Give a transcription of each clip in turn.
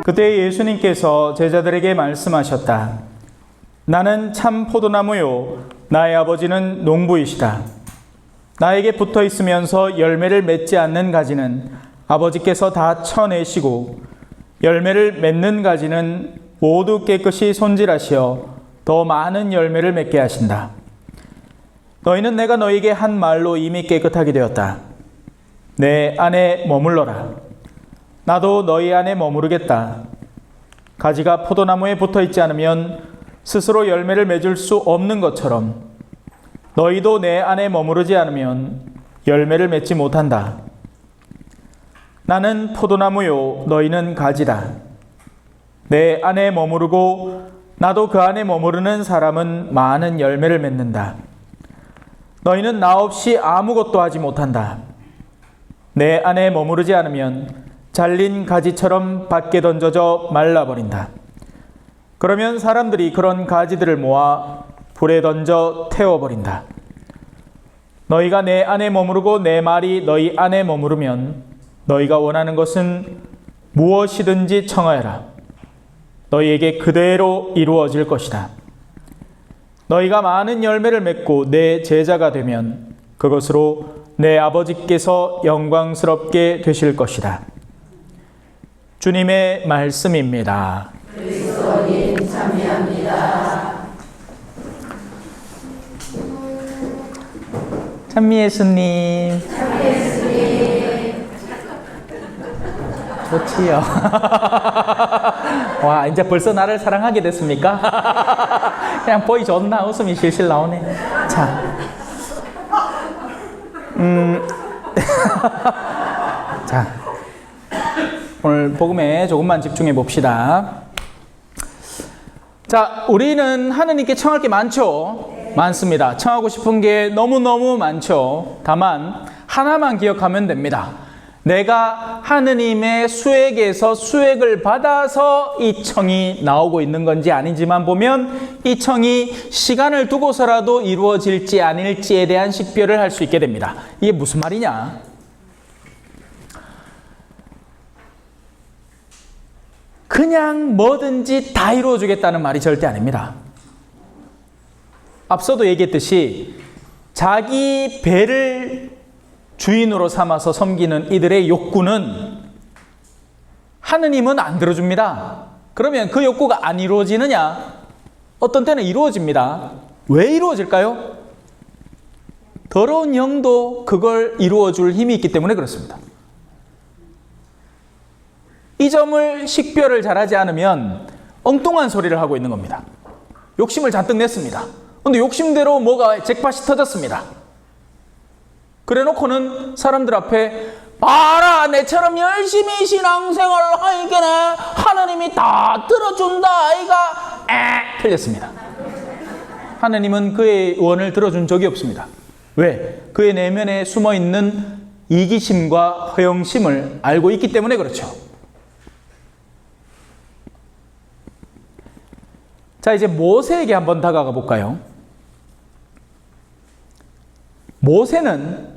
그때 예수님께서 제자들에게 말씀하셨다. 나는 참 포도나무요, 나의 아버지는 농부이시다. 나에게 붙어 있으면서 열매를 맺지 않는 가지는 아버지께서 다 쳐내시고, 열매를 맺는 가지는 모두 깨끗이 손질하시어 더 많은 열매를 맺게 하신다. 너희는 내가 너희에게 한 말로 이미 깨끗하게 되었다. 내 안에 머물러라. 나도 너희 안에 머무르겠다. 가지가 포도나무에 붙어 있지 않으면 스스로 열매를 맺을 수 없는 것처럼 너희도 내 안에 머무르지 않으면 열매를 맺지 못한다. 나는 포도나무요, 너희는 가지다. 내 안에 머무르고 나도 그 안에 머무르는 사람은 많은 열매를 맺는다. 너희는 나 없이 아무것도 하지 못한다. 내 안에 머무르지 않으면 잘린 가지처럼 밖에 던져져 말라버린다. 그러면 사람들이 그런 가지들을 모아 불에 던져 태워버린다. 너희가 내 안에 머무르고 내 말이 너희 안에 머무르면 너희가 원하는 것은 무엇이든지 청하여라. 너희에게 그대로 이루어질 것이다. 너희가 많은 열매를 맺고 내 제자가 되면 그것으로 내 아버지께서 영광스럽게 되실 것이다. 주님의 말씀입니다. 그리스도님 참여합니다. 찬미 예수님. 좋지요. 와, 이제 벌써 나를 사랑하게 됐습니까? 그냥 보이 좋나? 웃음이 실실 나오네. 자. 자. 오늘 복음에 조금만 집중해 봅시다. 자, 우리는 하느님께 청할 게 많죠? 많습니다. 청하고 싶은 게 너무너무 많죠. 다만 하나만 기억하면 됩니다. 내가 하느님의 수액에서 수액을 받아서 이 청이 나오고 있는 건지 아닌지만 보면 이 청이 시간을 두고서라도 이루어질지 아닐지에 대한 식별을 할 수 있게 됩니다. 이게 무슨 말이냐? 그냥 뭐든지 다 이루어주겠다는 말이 절대 아닙니다. 앞서도 얘기했듯이 자기 배를 주인으로 삼아서 섬기는 이들의 욕구는 하느님은 안 들어줍니다. 그러면 그 욕구가 안 이루어지느냐? 어떤 때는 이루어집니다. 왜 이루어질까요? 더러운 영도 그걸 이루어줄 힘이 있기 때문에 그렇습니다. 이 점을 식별을 잘하지 않으면 엉뚱한 소리를 하고 있는 겁니다. 욕심을 잔뜩 냈습니다. 근데 욕심대로 뭐가 잭팟이 터졌습니다. 그래 놓고는 사람들 앞에 봐라, 내처럼 열심히 신앙생활을 하니까 하나님이 다 들어준다 아이가. 틀렸습니다. 하나님은 그의 원을 들어준 적이 없습니다. 왜? 그의 내면에 숨어있는 이기심과 허영심을 알고 있기 때문에 그렇죠. 자, 이제 모세에게 한번 다가가 볼까요? 모세는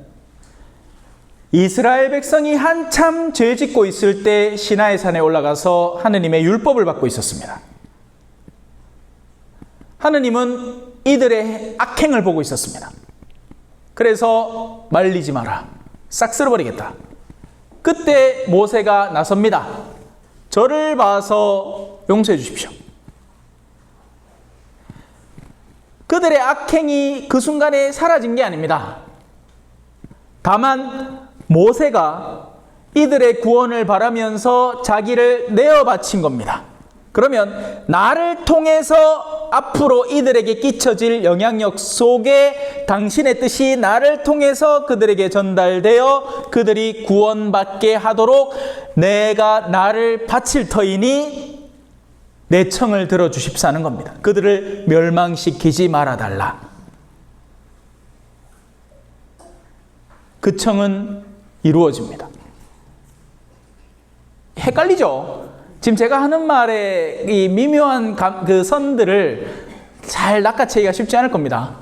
이스라엘 백성이 한참 죄 짓고 있을 때 시나이 산에 올라가서 하느님의 율법을 받고 있었습니다. 하느님은 이들의 악행을 보고 있었습니다. 그래서 말리지 마라. 싹 쓸어버리겠다. 그때 모세가 나섭니다. 저를 봐서 용서해 주십시오. 그들의 악행이 그 순간에 사라진 게 아닙니다. 다만 모세가 이들의 구원을 바라면서 자기를 내어 바친 겁니다. 그러면 나를 통해서 앞으로 이들에게 끼쳐질 영향력 속에 당신의 뜻이 나를 통해서 그들에게 전달되어 그들이 구원받게 하도록 내가 나를 바칠 터이니 내 청을 들어주십사는 겁니다. 그들을 멸망시키지 말아달라. 그 청은 이루어집니다. 헷갈리죠? 지금 제가 하는 말의 이 미묘한 그 선들을 잘 낚아채기가 쉽지 않을 겁니다.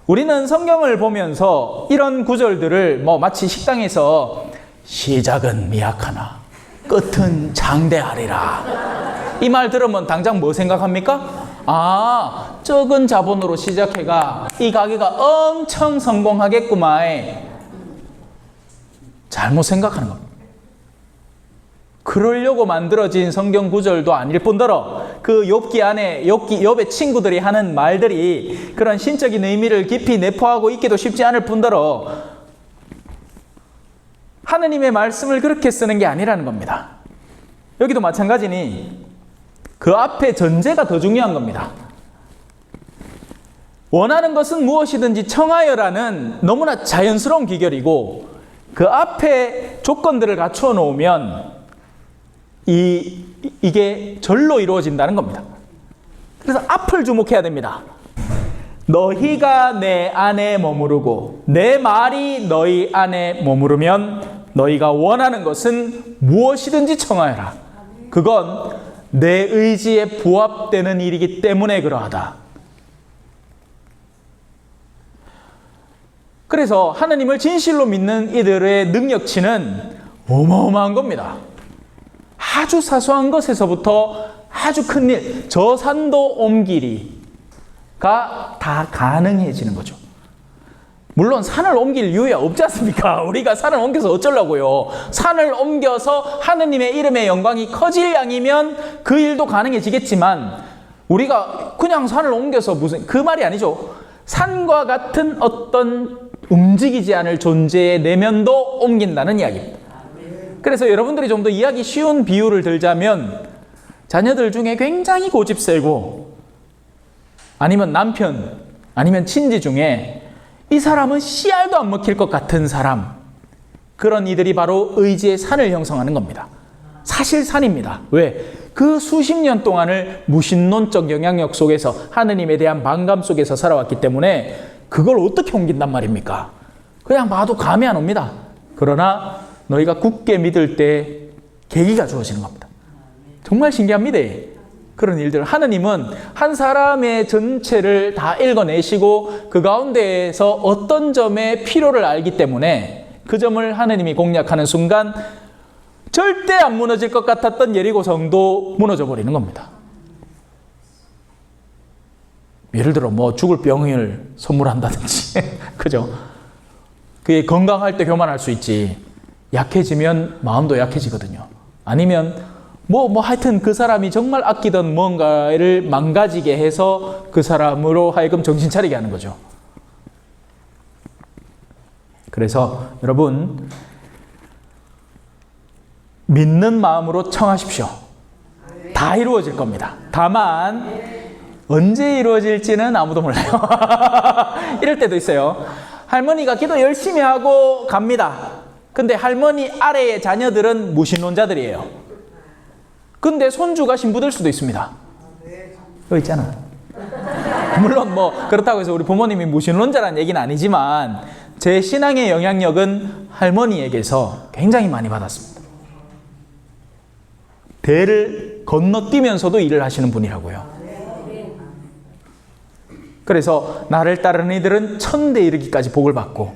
우리는 성경을 보면서 이런 구절들을 마치 식당에서 시작은 미약하나 끝은 장대하리라. 이 말 들으면 당장 뭐 생각합니까? 아, 적은 자본으로 시작해가 이 가게가 엄청 성공하겠구만. 잘못 생각하는 겁니다. 그러려고 만들어진 성경 구절도 아닐 뿐더러 그 욥기 안에 욥의 친구들이 하는 말들이 그런 신적인 의미를 깊이 내포하고 있기도 쉽지 않을 뿐더러 하느님의 말씀을 그렇게 쓰는 게 아니라는 겁니다. 여기도 마찬가지니 그 앞에 전제가 더 중요한 겁니다. 원하는 것은 무엇이든지 청하여라는 너무나 자연스러운 기결이고 그 앞에 조건들을 갖추어 놓으면 이게 절로 이루어진다는 겁니다. 그래서 앞을 주목해야 됩니다. 너희가 내 안에 머무르고 내 말이 너희 안에 머무르면 너희가 원하는 것은 무엇이든지 청하여라. 그건 내 의지에 부합되는 일이기 때문에 그러하다. 그래서 하나님을 진실로 믿는 이들의 능력치는 어마어마한 겁니다. 아주 사소한 것에서부터 아주 큰 일, 저 산도 옮기리가 다 가능해지는 거죠. 물론 산을 옮길 이유야 없지 않습니까? 우리가 산을 옮겨서 어쩌려고요? 산을 옮겨서 하느님의 이름의 영광이 커질 양이면 그 일도 가능해지겠지만 우리가 그냥 산을 옮겨서 무슨 그 말이 아니죠. 산과 같은 어떤 움직이지 않을 존재의 내면도 옮긴다는 이야기입니다. 그래서 여러분들이 좀 더 이해하기 쉬운 비유를 들자면 자녀들 중에 굉장히 고집세고 아니면 남편 아니면 친지 중에 이 사람은 씨알도 안 먹힐 것 같은 사람, 그런 이들이 바로 의지의 산을 형성하는 겁니다. 사실 산입니다. 왜? 그 수십 년 동안을 무신론적 영향력 속에서 하느님에 대한 반감 속에서 살아왔기 때문에 그걸 어떻게 옮긴단 말입니까? 그냥 봐도 감이 안 옵니다. 그러나 너희가 굳게 믿을 때 계기가 주어지는 겁니다. 정말 신기합니다. 그런 일들. 하느님은 한 사람의 전체를 다 읽어내시고 그 가운데에서 어떤 점의 필요를 알기 때문에 그 점을 하느님이 공략하는 순간 절대 안 무너질 것 같았던 예리고 성도 무너져 버리는 겁니다. 예를 들어 뭐 죽을 병을 선물한다든지 그죠? 그게 건강할 때 교만할 수 있지 약해지면 마음도 약해지거든요. 아니면 뭐 하여튼 그 사람이 정말 아끼던 뭔가를 망가지게 해서 그 사람으로 하여금 정신 차리게 하는 거죠. 그래서 여러분 믿는 마음으로 청하십시오. 다 이루어질 겁니다. 다만 언제 이루어질지는 아무도 몰라요. 이럴 때도 있어요. 할머니가 기도 열심히 하고 갑니다. 근데 할머니 아래의 자녀들은 무신론자들이에요. 근데 손주가 신부될 수도 있습니다. 그거 있잖아. 물론 뭐 그렇다고 해서 우리 부모님이 무신론자라는 얘기는 아니지만 제 신앙의 영향력은 할머니에게서 굉장히 많이 받았습니다. 대를 건너뛰면서도 일을 하시는 분이라고요. 그래서 나를 따르는 이들은 1000대 이르기까지 복을 받고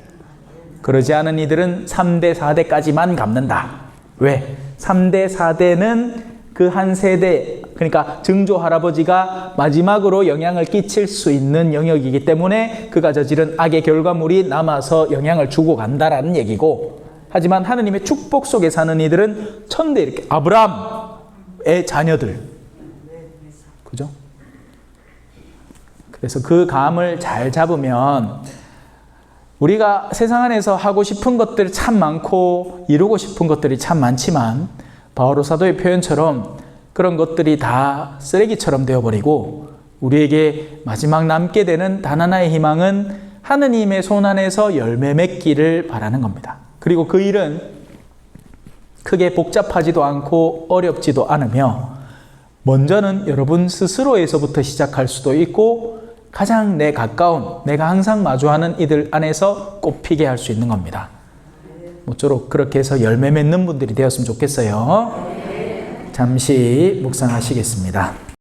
그러지 않은 이들은 3대 4대까지만 갚는다. 왜? 3대 4대는 그 한 세대, 그러니까 증조 할아버지가 마지막으로 영향을 끼칠 수 있는 영역이기 때문에 그가 저지른 악의 결과물이 남아서 영향을 주고 간다라는 얘기고, 하지만 하느님의 축복 속에 사는 이들은 1000대 이렇게 아브라함의 자녀들, 그죠? 그래서 그 감을 잘 잡으면 우리가 세상 안에서 하고 싶은 것들이 참 많고 이루고 싶은 것들이 참 많지만 바오로 사도의 표현처럼 그런 것들이 다 쓰레기처럼 되어버리고 우리에게 마지막 남게 되는 단 하나의 희망은 하느님의 손 안에서 열매 맺기를 바라는 겁니다. 그리고 그 일은 크게 복잡하지도 않고 어렵지도 않으며 먼저는 여러분 스스로에서부터 시작할 수도 있고 가장 내 가까운, 내가 항상 마주하는 이들 안에서 꽃피게 할 수 있는 겁니다. 모쪼록 그렇게 해서 열매 맺는 분들이 되었으면 좋겠어요. 잠시 묵상하시겠습니다.